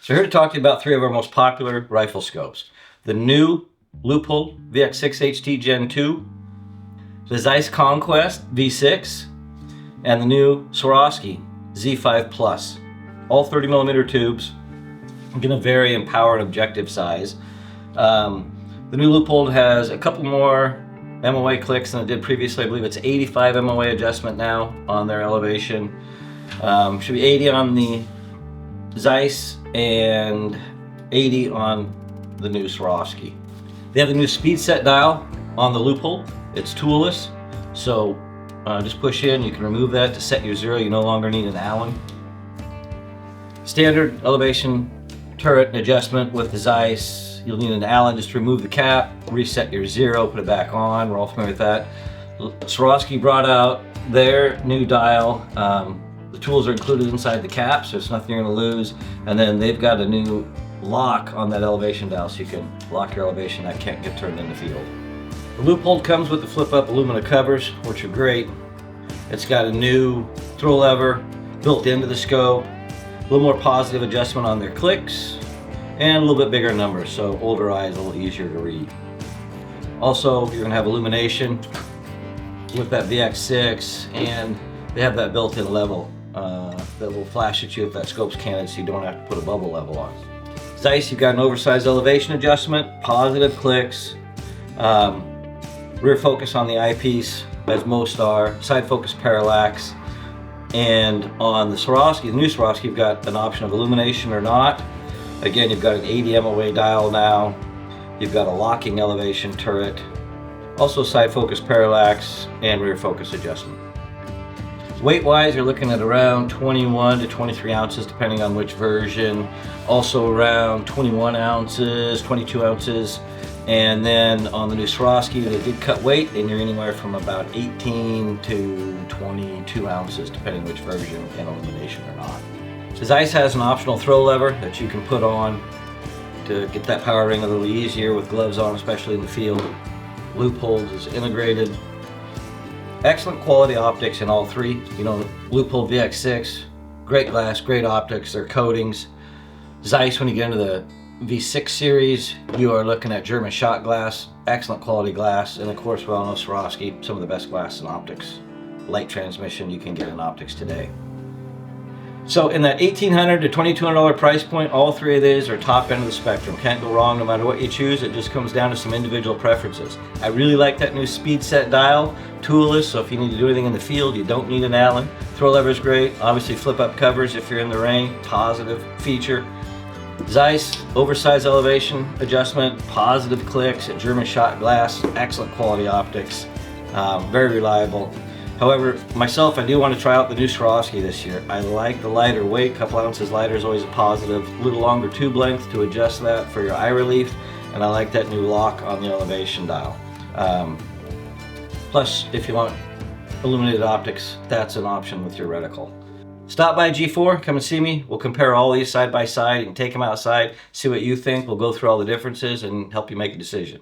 So here to talk to you about 3 of our most popular rifle scopes. The new Leupold VX6 HT Gen 2, the Zeiss Conquest V6, and the new Swarovski Z5 Plus. All 30mm tubes, going to vary in power and objective size. The new Leupold has a couple more MOA clicks than it did previously. I believe it's 85 MOA adjustment now on their elevation. Should be 80 on the Zeiss and 80 on the new Swarovski. They have the new speed set dial on the Leupold. It's toolless, so just push in, you can remove that to set your zero. You no longer need an Allen. Standard elevation turret and adjustment with the Zeiss. You'll need an Allen just to remove the cap, reset your zero, put it back on. We're all familiar with that. Swarovski brought out their new dial. The tools are included inside the cap, so it's nothing you're going to lose. And then they've got a new lock on that elevation dial, so you can lock your elevation that can't get turned in the field. The Leupold comes with the flip-up aluminum covers, which are great. It's got a new throw lever built into the scope, a little more positive adjustment on their clicks, and a little bit bigger numbers, so older eyes a little easier to read. Also, you're going to have illumination with that VX6, and they have that built-in level that will flash at you if that scope's candid, so you don't have to put a bubble level on. Zeiss, you've got an oversized elevation adjustment, positive clicks, rear focus on the eyepiece, as most are, side focus parallax, and on the Swarovski, the new Swarovski, you've got an option of illumination or not. Again, you've got an 80 MOA dial now, you've got a locking elevation turret, also side focus parallax and rear focus adjustment. Weight-wise, you're looking at around 21 to 23 ounces, depending on which version. Also around 21 ounces, 22 ounces. And then on the new Swarovski, they did cut weight, and you're anywhere from about 18 to 22 ounces, depending which version and illumination or not. The Zeiss has an optional throw lever that you can put on to get that power ring a little easier with gloves on, especially in the field. Leupold is integrated. Excellent quality optics in all 3. You know, Leupold VX6, great glass, great optics, their coatings. Zeiss, when you get into the V6 series, you are looking at German shot glass, excellent quality glass, and of course, we all know Swarovski, some of the best glass in optics. Light transmission you can get in optics today. So in that $1,800 to $2,200 price point, all 3 of these are top end of the spectrum. Can't go wrong no matter what you choose. It just comes down to some individual preferences. I really like that new speed set dial, toolless, so if you need to do anything in the field, you don't need an Allen. Throw lever is great. Obviously flip up covers if you're in the rain, positive feature. Zeiss, oversized elevation adjustment, positive clicks, and German shot glass, excellent quality optics, very reliable. However, myself, I do want to try out the new Swarovski this year. I like the lighter weight, a couple ounces lighter is always a positive. A little longer tube length to adjust that for your eye relief, and I like that new lock on the elevation dial. Plus, if you want illuminated optics, that's an option with your reticle. Stop by G4, come and see me. We'll compare all these side by side. You can take them outside, see what you think. We'll go through all the differences and help you make a decision.